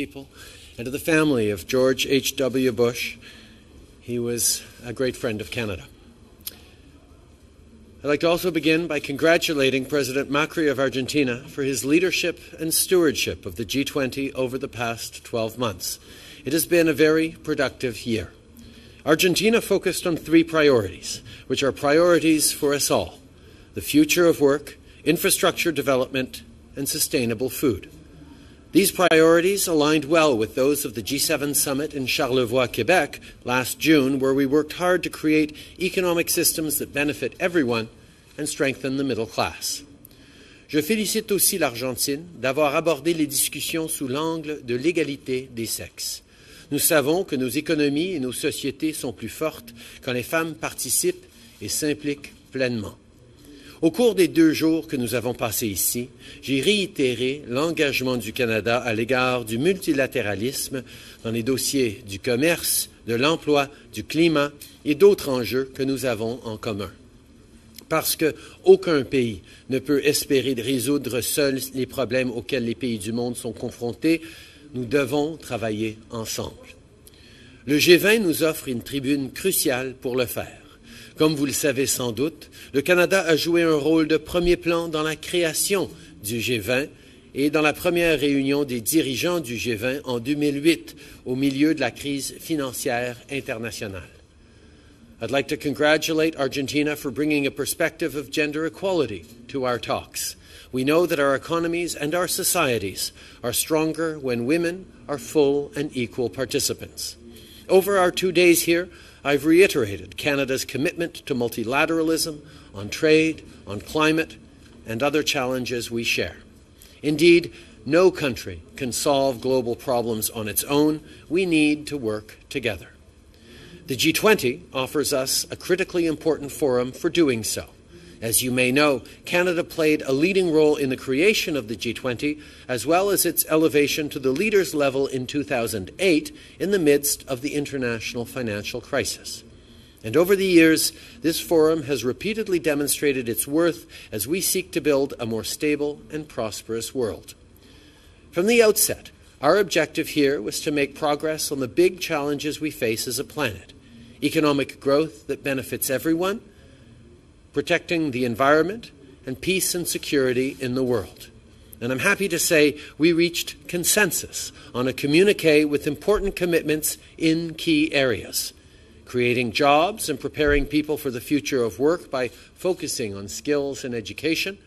people, and to the family of George H.W. Bush. He was a great friend of Canada. I'd like to also begin by congratulating President Macri of Argentina for his leadership and stewardship of the G20 over the past 12 months. It has been a very productive year. Argentina focused on 3 priorities, which are priorities for us all: the future of work, infrastructure development, and sustainable food. These priorities aligned well with those of the G7 summit in Charlevoix, Quebec, last June, where we worked hard to create economic systems that benefit everyone and strengthen the middle class. Je félicite aussi l'Argentine d'avoir abordé les discussions sous l'angle de l'égalité des sexes. Nous savons que nos économies et nos sociétés sont plus fortes quand les femmes participent et s'impliquent pleinement. Au cours des 2 jours que nous avons passés ici, j'ai réitéré l'engagement du Canada à l'égard du multilatéralisme dans les dossiers du commerce, de l'emploi, du climat et d'autres enjeux que nous avons en commun. Parce qu'aucun pays ne peut espérer de résoudre seul les problèmes auxquels les pays du monde sont confrontés, nous devons travailler ensemble. Le G20 nous offre une tribune cruciale pour le faire. Comme vous le savez sans doute, le Canada a joué un rôle de premier plan dans la création du G20 et dans la première réunion des dirigeants du G20 en 2008, au milieu de la crise financière internationale. I'd like to congratulate Argentina for bringing a perspective of gender equality to our talks. We know that our economies and our societies are stronger when women are full and equal participants. Over our 2 days here, I've reiterated Canada's commitment to multilateralism, on trade, on climate, and other challenges we share. Indeed, no country can solve global problems on its own. We need to work together. The G20 offers us a critically important forum for doing so. As you may know, Canada played a leading role in the creation of the G20, as well as its elevation to the leaders' level in 2008 in the midst of the international financial crisis. And over the years, this forum has repeatedly demonstrated its worth as we seek to build a more stable and prosperous world. From the outset, our objective here was to make progress on the big challenges we face as a planet: economic growth that benefits everyone, protecting the environment, and peace and security in the world. And I'm happy to say we reached consensus on a communiqué with important commitments in key areas: creating jobs and preparing people for the future of work by focusing on skills and education,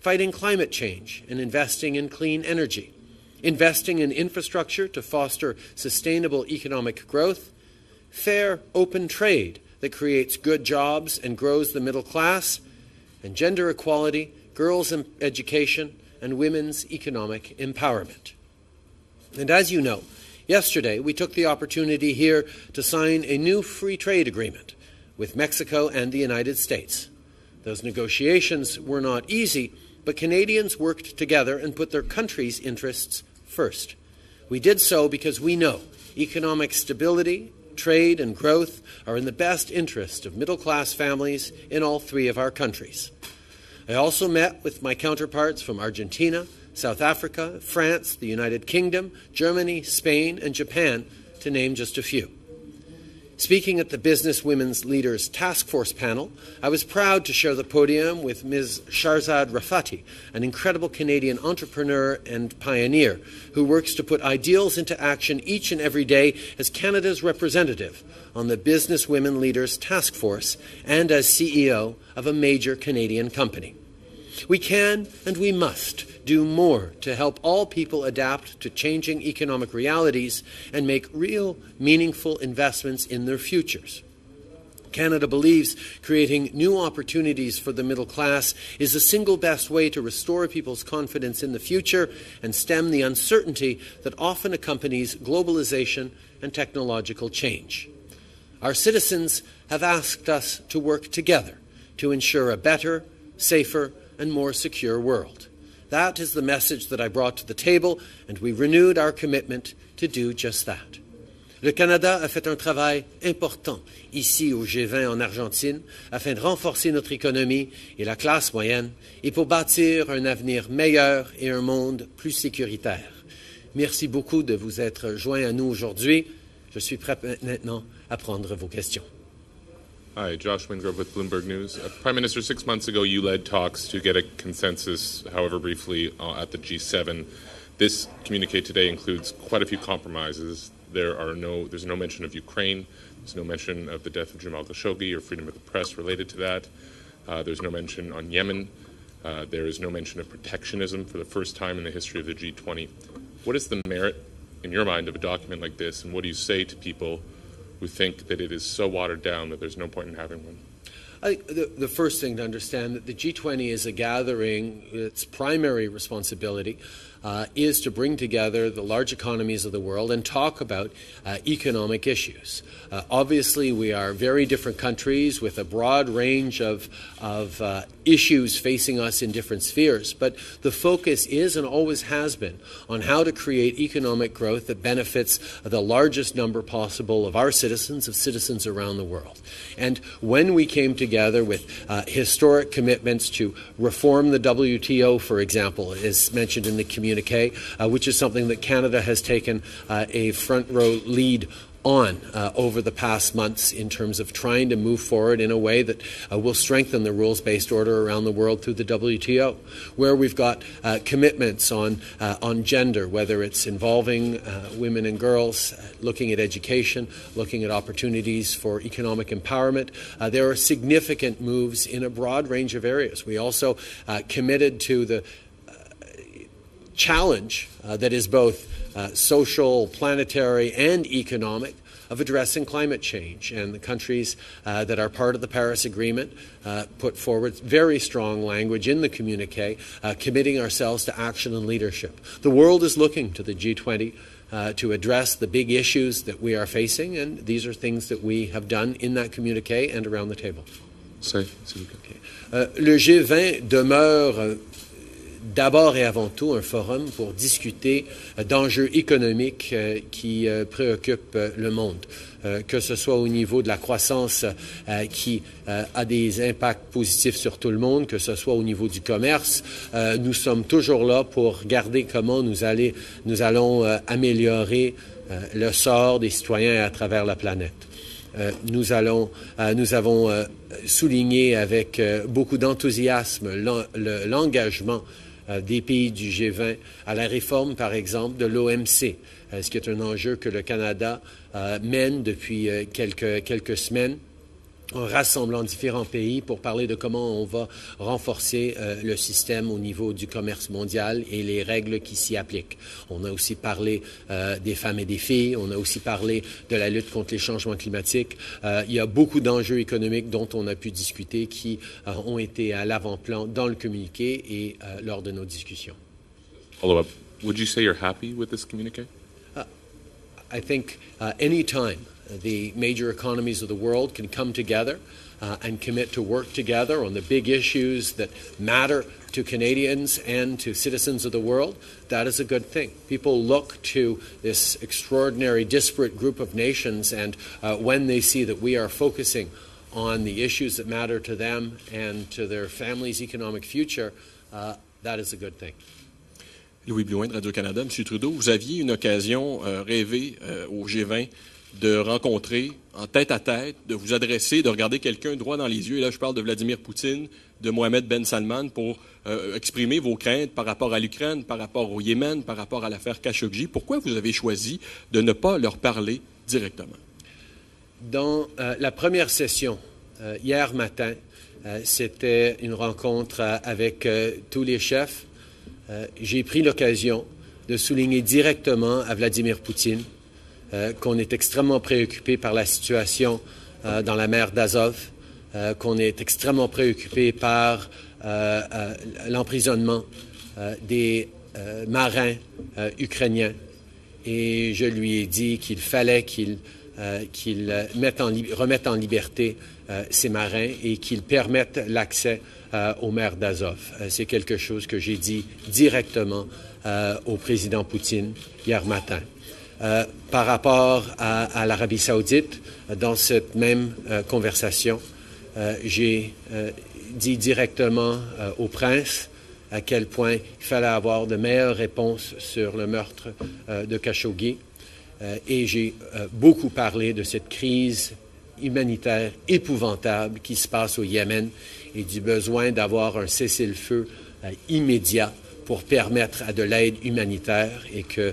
fighting climate change and investing in clean energy, investing in infrastructure to foster sustainable economic growth, fair, open trade that creates good jobs and grows the middle class, and gender equality, girls' education, and women's economic empowerment. And as you know, yesterday we took the opportunity here to sign a new free trade agreement with Mexico and the United States. Those negotiations were not easy, but Canadians worked together and put their country's interests first. We did so because we know economic stability, trade, and growth are in the best interest of middle-class families in all 3 of our countries. I also met with my counterparts from Argentina, South Africa, France, the United Kingdom, Germany, Spain, and Japan, to name just a few. Speaking at the Business Women's Leaders Task Force panel, I was proud to share the podium with Ms. Shahrzad Rafati, an incredible Canadian entrepreneur and pioneer who works to put ideals into action each and every day as Canada's representative on the Business Women Leaders Task Force and as CEO of a major Canadian company. We can and we must do more to help all people adapt to changing economic realities and make real, meaningful investments in their futures. Canada believes creating new opportunities for the middle class is the single best way to restore people's confidence in the future and stem the uncertainty that often accompanies globalization and technological change. Our citizens have asked us to work together to ensure a better, safer, and more secure world. That is the message that I brought to the table, and we renewed our commitment to do just that. Le Canada a fait un travail important ici au G20 en Argentine afin de renforcer notre économie et la classe moyenne et pour bâtir un avenir meilleur et un monde plus sécuritaire. Merci beaucoup de vous être joints à nous aujourd'hui. Je suis prêt maintenant à prendre vos questions. Hi, Josh Wingrove with Bloomberg News. Prime Minister, 6 months ago you led talks to get a consensus, however briefly, at the G7. This communique today includes quite a few compromises. There's no mention of Ukraine. There's no mention of the death of Jamal Khashoggi or freedom of the press related to that. There's no mention on Yemen. There is no mention of protectionism for the first time in the history of the G20. What is the merit, in your mind, of a document like this, and what do you say to people who think that it is so watered down that there's no point in having one? I think the first thing to understand that the G20 is a gathering, its primary responsibility is to bring together the large economies of the world and talk about economic issues. Obviously, we are very different countries with a broad range of issues facing us in different spheres, but the focus is and always has been on how to create economic growth that benefits the largest number possible of our citizens, of citizens around the world. And when we came together with historic commitments to reform the WTO, for example, as mentioned in the communique, which is something that Canada has taken a front row lead on over the past months in terms of trying to move forward in a way that will strengthen the rules-based order around the world through the WTO, where we've got commitments on gender, whether it's involving women and girls, looking at education, looking at opportunities for economic empowerment. There are significant moves in a broad range of areas. We also committed to the challenge that is both social, planetary, and economic of addressing climate change. And the countries that are part of the Paris Agreement put forward very strong language in the communique, committing ourselves to action and leadership. The world is looking to the G20 to address the big issues that we are facing, and these are things that we have done in that communique and around the table. Le G20 demeure d'abord et avant tout un forum pour discuter d'enjeux économiques qui préoccupent le monde, que ce soit au niveau de la croissance qui a des impacts positifs sur tout le monde, que ce soit au niveau du commerce. Nous sommes toujours là pour regarder comment nous allons améliorer le sort des citoyens à travers la planète. Nous avons souligné avec beaucoup d'enthousiasme l'engagement des pays du G20 à la réforme, par exemple, de l'OMC, ce qui est un enjeu que le Canada mène depuis quelques semaines, en rassemblant différents pays pour parler de comment on va renforcer le système au niveau du commerce mondial et les règles qui s'y appliquent. On a aussi parlé des femmes et des filles, on a aussi parlé de la lutte contre les changements climatiques. Il y a beaucoup d'enjeux économiques dont on a pu discuter qui ont été à l'avant-plan dans le communiqué et lors de nos discussions. Follow-up. Would you say you're happy with this communique? I think any time the major economies of the world can come together and commit to work together on the big issues that matter to Canadians and to citizens of the world, that is a good thing. People look to this extraordinary disparate group of nations, and when they see that we are focusing on the issues that matter to them and to their family's economic future, that is a good thing. Louis Blouin de Radio-Canada. M. Trudeau, vous aviez une occasion rêvée au G20 de rencontrer en tête-à-tête, de vous adresser, de regarder quelqu'un droit dans les yeux. Et là, je parle de Vladimir Poutine, de Mohamed Ben Salman, pour exprimer vos craintes par rapport à l'Ukraine, par rapport au Yémen, par rapport à l'affaire Khashoggi. Pourquoi vous avez choisi de ne pas leur parler directement? Dans la première session, hier matin, c'était une rencontre avec tous les chefs. J'ai pris l'occasion de souligner directement à Vladimir Poutine qu'on est extrêmement préoccupé par la situation dans la mer d'Azov, qu'on est extrêmement préoccupé par l'emprisonnement des marins ukrainiens. Et je lui ai dit qu'il fallait qu'il remette en liberté ces marins et qu'il permette l'accès aux mers d'Azov. C'est quelque chose que j'ai dit directement au président Poutine hier matin. Par rapport à l'Arabie saoudite, dans cette même conversation, j'ai dit directement au prince à quel point il fallait avoir de meilleures réponses sur le meurtre de Khashoggi. Et j'ai beaucoup parlé de cette crise humanitaire épouvantable qui se passe au Yémen et du besoin d'avoir un cessez-le-feu immédiat pour permettre à de l'aide humanitaire et que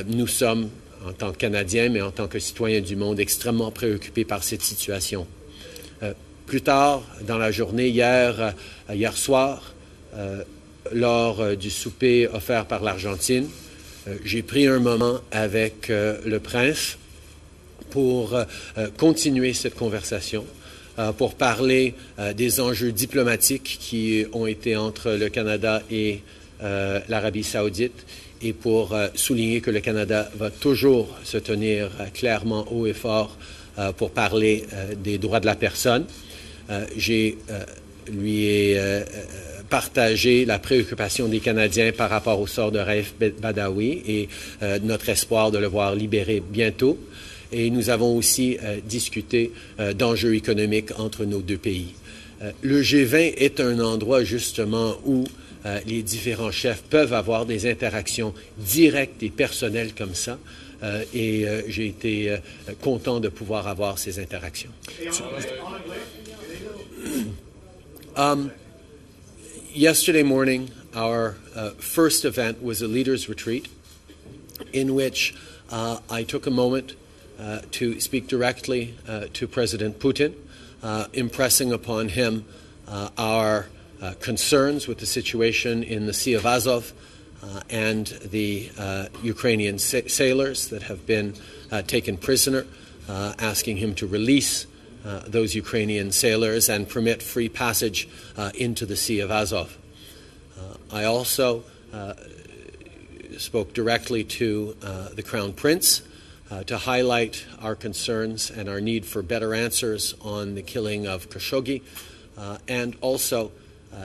nous sommes, en tant que Canadiens, mais en tant que citoyens du monde, extrêmement préoccupés par cette situation. Plus tard dans la journée, hier soir, lors du souper offert par l'Argentine, j'ai pris un moment avec le prince pour continuer cette conversation, pour parler des enjeux diplomatiques qui ont été entre le Canada et l'Arabie saoudite et pour souligner que le Canada va toujours se tenir clairement haut et fort pour parler des droits de la personne. Lui ai partagé la préoccupation des Canadiens par rapport au sort de Raif Badawi et notre espoir de le voir libéré bientôt. Et nous avons aussi discuté d'enjeux économiques entre nos deux pays. Le G20 est un endroit justement où les différents chefs peuvent avoir des interactions directes et personnelles comme ça. Et j'ai été content de pouvoir avoir ces interactions. Yesterday morning, our first event was a leaders' retreat in which I took a moment to speak directly to President Putin, impressing upon him our concerns with the situation in the Sea of Azov and the Ukrainian sailors that have been taken prisoner, asking him to release those Ukrainian sailors and permit free passage into the Sea of Azov. I also spoke directly to the Crown Prince to highlight our concerns and our need for better answers on the killing of Khashoggi, and also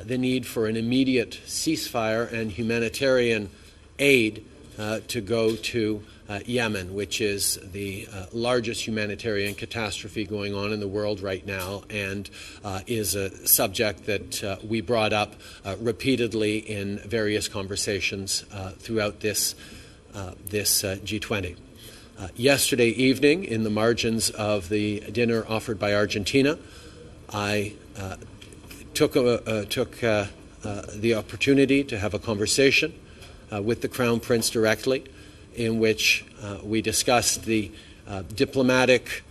the need for an immediate ceasefire and humanitarian aid to go to Yemen, which is the largest humanitarian catastrophe going on in the world right now and is a subject that we brought up repeatedly in various conversations throughout this G20. Yesterday evening, in the margins of the dinner offered by Argentina, I took the opportunity to have a conversation with the Crown Prince directly, in which we discussed the diplomatic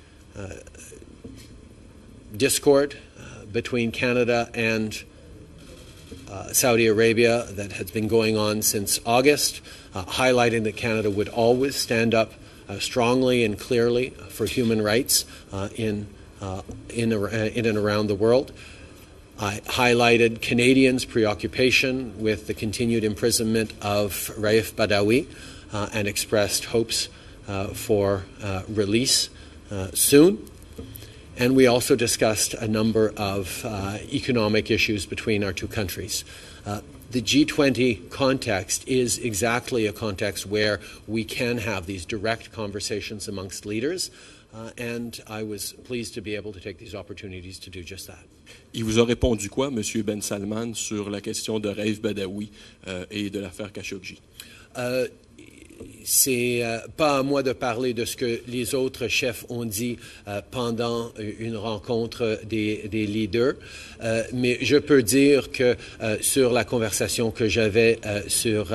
discord between Canada and Saudi Arabia that has been going on since August, highlighting that Canada would always stand up strongly and clearly for human rights in and around the world. I highlighted Canadians' preoccupation with the continued imprisonment of Raif Badawi and expressed hopes for release soon. And we also discussed a number of economic issues between our two countries. The G20 context is exactly a context where we can have these direct conversations amongst leaders. And I was pleased to be able to take these opportunities to do just that. Il vous a répondu quoi, M. Ben Salman, sur la question de Raif Badawi et de l'affaire Khashoggi? C'est pas à moi de parler de ce que les autres chefs ont dit pendant une rencontre des leaders, mais je peux dire que sur la conversation que j'avais sur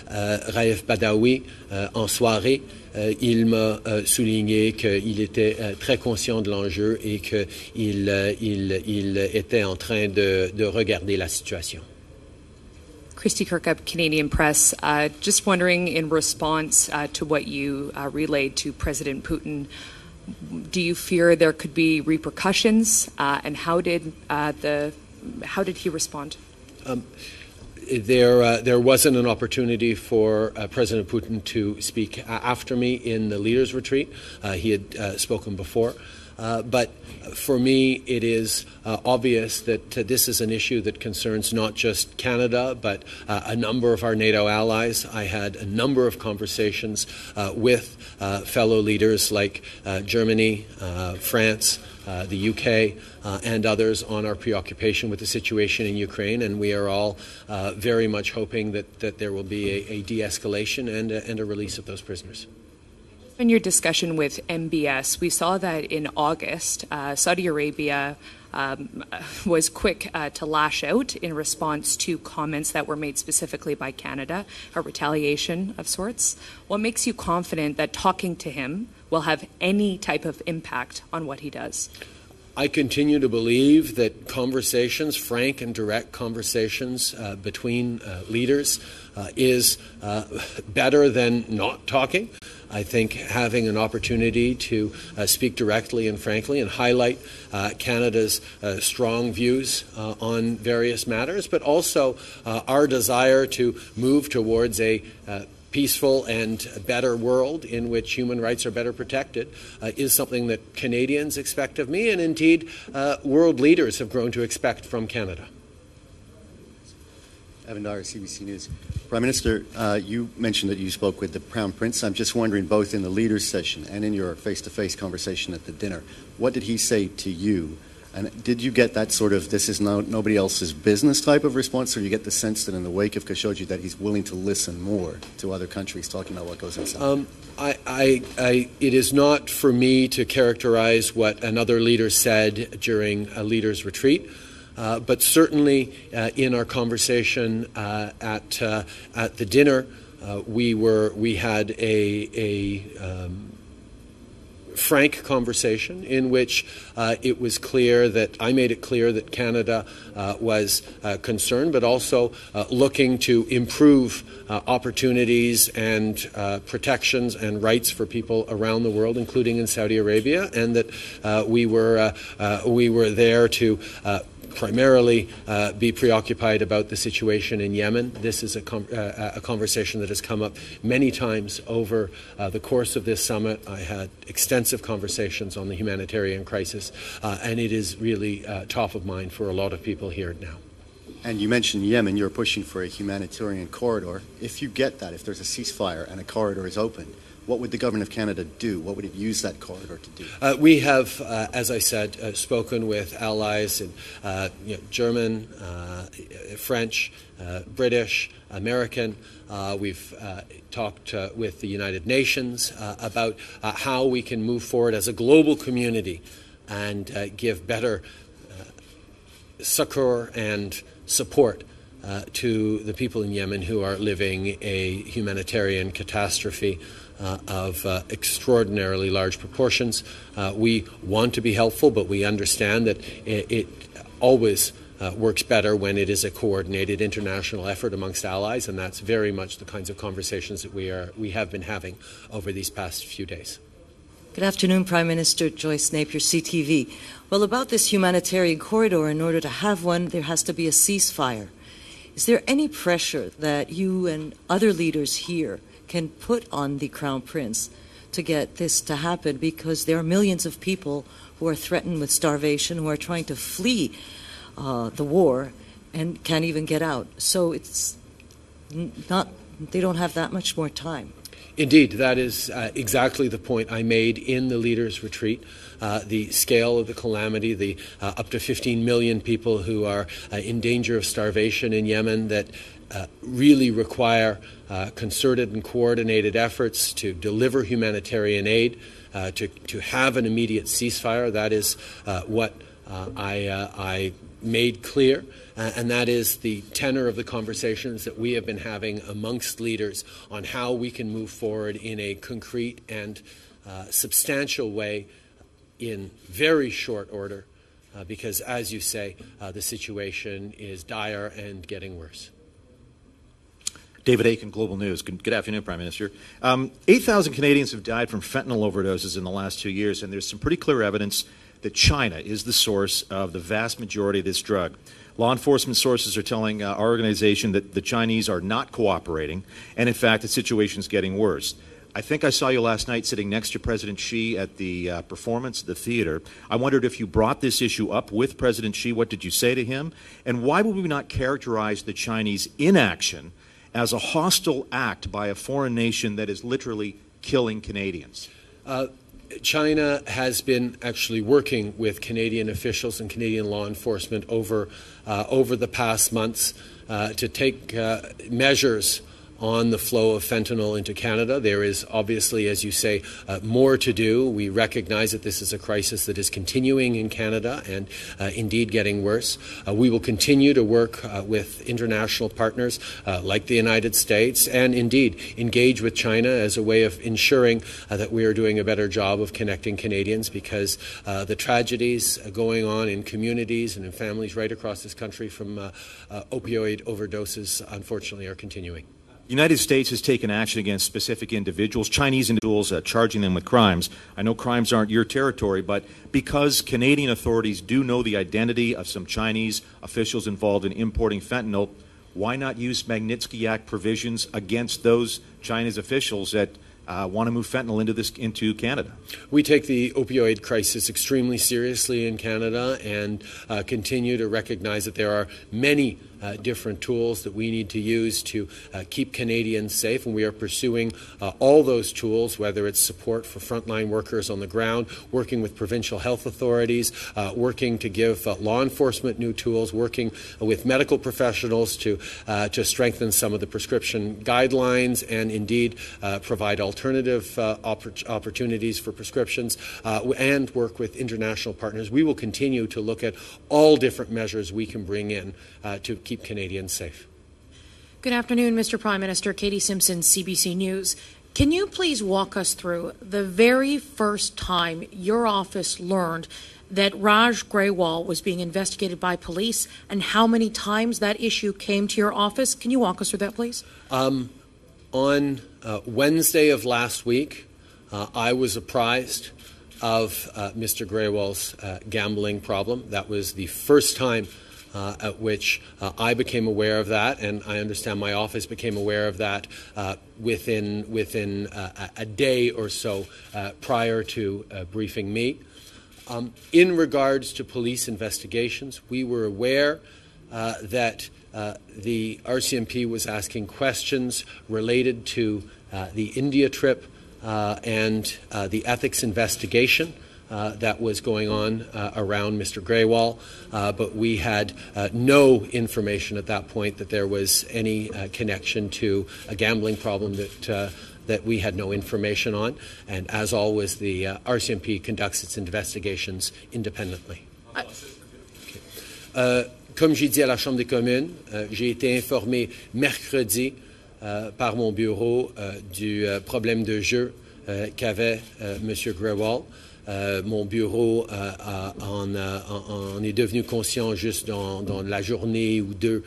Raif Badawi en soirée, il m'a souligné qu'il était très conscient de l'enjeu et qu'il était en train de regarder la situation. Christy Kirkup, Canadian Press. Just wondering, in response to what you relayed to President Putin, do you fear there could be repercussions, and how did he respond? There wasn't an opportunity for President Putin to speak after me in the leaders' retreat. He had spoken before. But for me, it is obvious that this is an issue that concerns not just Canada, but a number of our NATO allies. I had a number of conversations with fellow leaders like Germany, France, the UK, and others on our preoccupation with the situation in Ukraine, and we are all very much hoping that there will be a de-escalation and a release of those prisoners. In your discussion with MBS, we saw that in August, Saudi Arabia was quick to lash out in response to comments that were made specifically by Canada, a retaliation of sorts. What makes you confident that talking to him will have any type of impact on what he does? I continue to believe that conversations, frank and direct conversations between leaders is better than not talking. I think having an opportunity to speak directly and frankly and highlight Canada's strong views on various matters, but also our desire to move towards a peaceful and better world in which human rights are better protected is something that Canadians expect of me, and indeed world leaders have grown to expect from Canada. Evan Dyer, CBC News. Prime Minister, you mentioned that you spoke with the Crown Prince. I'm just wondering, both in the leaders' session and in your face-to-face conversation at the dinner, what did he say to you? And did you get that sort of this is nobody else's business type of response, or you get the sense that in the wake of Khashoggi that he's willing to listen more to other countries talking about what goes inside? It is not for me to characterize what another leader said during a leaders' retreat. But certainly in our conversation at the dinner, we had a frank conversation in which it was clear that I made it clear that Canada was concerned, but also looking to improve opportunities and protections and rights for people around the world, including in Saudi Arabia, and that we were there to primarily be preoccupied about the situation in Yemen. This is a conversation that has come up many times over the course of this summit. I had extensive conversations on the humanitarian crisis, and it is really top of mind for a lot of people here now. And you mentioned Yemen. You're pushing for a humanitarian corridor. If you get that, if there's a ceasefire and a corridor is opened, what would the government of Canada do? What would it use that corridor to do? We have, as I said, spoken with allies in German, French, British, American. We've talked with the United Nations about how we can move forward as a global community and give better succor and support to the people in Yemen who are living a humanitarian catastrophe of extraordinarily large proportions. We want to be helpful, but we understand that it always works better when it is a coordinated international effort amongst allies, and that's very much the kinds of conversations that we have been having over these past few days. Good afternoon, Prime Minister. Joyce Napier, CTV. Well, about this humanitarian corridor, in order to have one, there has to be a ceasefire. Is there any pressure that you and other leaders here can put on the Crown Prince to get this to happen? Because there are millions of people who are threatened with starvation, who are trying to flee the war and can't even get out. So it's not, they don't have that much more time. Indeed, that is exactly the point I made in the leaders' retreat. The scale of the calamity, the up to 15 million people who are in danger of starvation in Yemen, that really require concerted and coordinated efforts to deliver humanitarian aid, to have an immediate ceasefire. That is what I made clear, and that is the tenor of the conversations that we have been having amongst leaders on how we can move forward in a concrete and substantial way in very short order, because, as you say, the situation is dire and getting worse. David Aiken, Global News. Good afternoon, Prime Minister. 8,000 Canadians have died from fentanyl overdoses in the last 2 years, and there's some pretty clear evidence that China is the source of the vast majority of this drug. Law enforcement sources are telling our organization that the Chinese are not cooperating, and in fact, the situation is getting worse. I think I saw you last night sitting next to President Xi at the performance at the theater. I wondered if you brought this issue up with President Xi. What did you say to him? And why would we not characterize the Chinese inaction as a hostile act by a foreign nation that is literally killing Canadians? China has been actually working with Canadian officials and Canadian law enforcement over the past months to take measures on the flow of fentanyl into Canada. There is obviously, as you say, more to do. We recognize that this is a crisis that is continuing in Canada and indeed getting worse. We will continue to work with international partners like the United States and indeed engage with China as a way of ensuring that we are doing a better job of connecting Canadians, because the tragedies going on in communities and in families right across this country from opioid overdoses, unfortunately, are continuing. The United States has taken action against specific individuals, Chinese individuals, charging them with crimes. I know crimes aren't your territory, but because Canadian authorities do know the identity of some Chinese officials involved in importing fentanyl, why not use Magnitsky Act provisions against those Chinese officials that want to move fentanyl into Canada? We take the opioid crisis extremely seriously in Canada and continue to recognize that there are many different tools that we need to use to keep Canadians safe, and we are pursuing all those tools, whether it's support for frontline workers on the ground, working with provincial health authorities, working to give law enforcement new tools, working with medical professionals to strengthen some of the prescription guidelines and indeed provide alternative opportunities for prescriptions, and work with international partners. We will continue to look at all different measures we can bring in to keep Canadians safe. Good afternoon, Mr. Prime Minister. Katie Simpson, CBC News. Can you please walk us through the very first time your office learned that Raj Grewal was being investigated by police and how many times that issue came to your office? Can you walk us through that, please? On Wednesday of last week, I was apprised of Mr. Grewal's gambling problem. That was the first time at which I became aware of that, and I understand my office became aware of that within a day or so prior to briefing me. In regards to police investigations, we were aware that the RCMP was asking questions related to the India trip and the ethics investigation that was going on around Mr. Grewal, but we had no information at that point that there was any connection to a gambling problem that we had no information on. And as always, the RCMP conducts its investigations independently. Comme j'ai dit à la Chambre des communes, j'ai été informé mercredi par mon bureau du problème de jeu qu'avait M. Grewal. Mon bureau en est devenu conscient juste dans la journée ou deux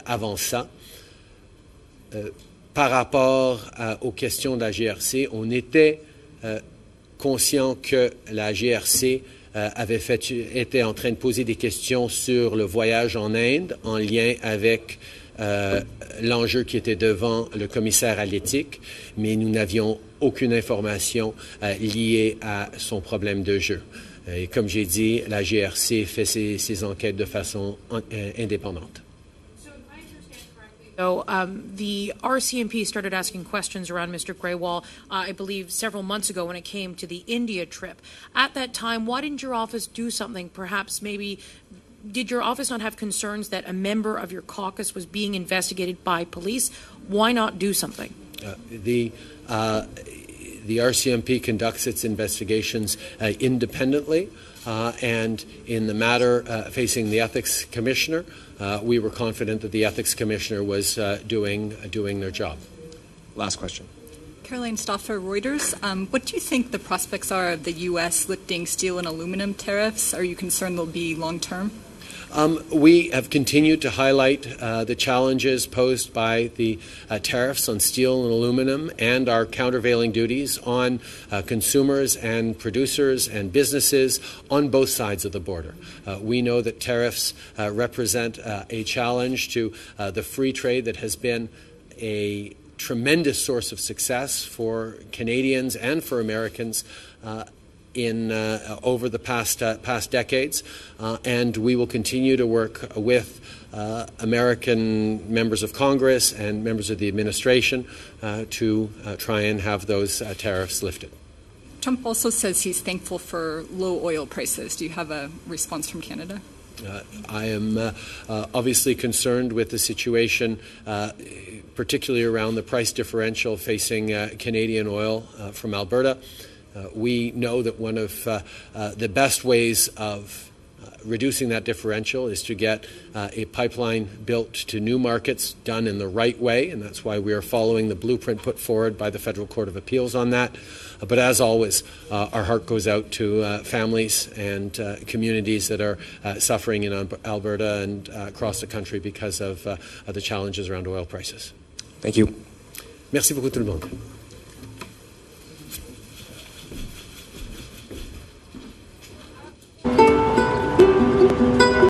avant ça. Par rapport aux questions de la GRC, on était conscient que la GRC était en train de poser des questions sur le voyage en Inde en lien avec l'enjeu qui était devant le commissaire à l'éthique, mais nous n'avions aucune information liée à son problème de jeu. Et comme j'ai dit, la GRC fait ses enquêtes de façon indépendante. So the RCMP started asking questions around Mr. Grewal, I believe, several months ago when it came to the India trip. At that time, why didn't your office do something? Perhaps maybe did your office not have concerns that a member of your caucus was being investigated by police? Why not do something? The RCMP conducts its investigations independently, and in the matter facing the Ethics Commissioner, we were confident that the Ethics Commissioner was doing their job. Last question. Caroline Stoffer, Reuters. What do you think the prospects are of the U.S. lifting steel and aluminum tariffs? Are you concerned they'll be long-term? We have continued to highlight the challenges posed by the tariffs on steel and aluminum and our countervailing duties on consumers and producers and businesses on both sides of the border. We know that tariffs represent a challenge to the free trade that has been a tremendous source of success for Canadians and for Americans over the past decades, and we will continue to work with American members of Congress and members of the administration to try and have those tariffs lifted. Trump also says he's thankful for low oil prices. Do you have a response from Canada? I am obviously concerned with the situation, particularly around the price differential facing Canadian oil from Alberta. We know that one of the best ways of reducing that differential is to get a pipeline built to new markets done in the right way, and that's why we are following the blueprint put forward by the Federal Court of Appeals on that. But as always, our heart goes out to families and communities that are suffering in Alberta and across the country because of the challenges around oil prices. Thank you. Merci beaucoup tout le monde.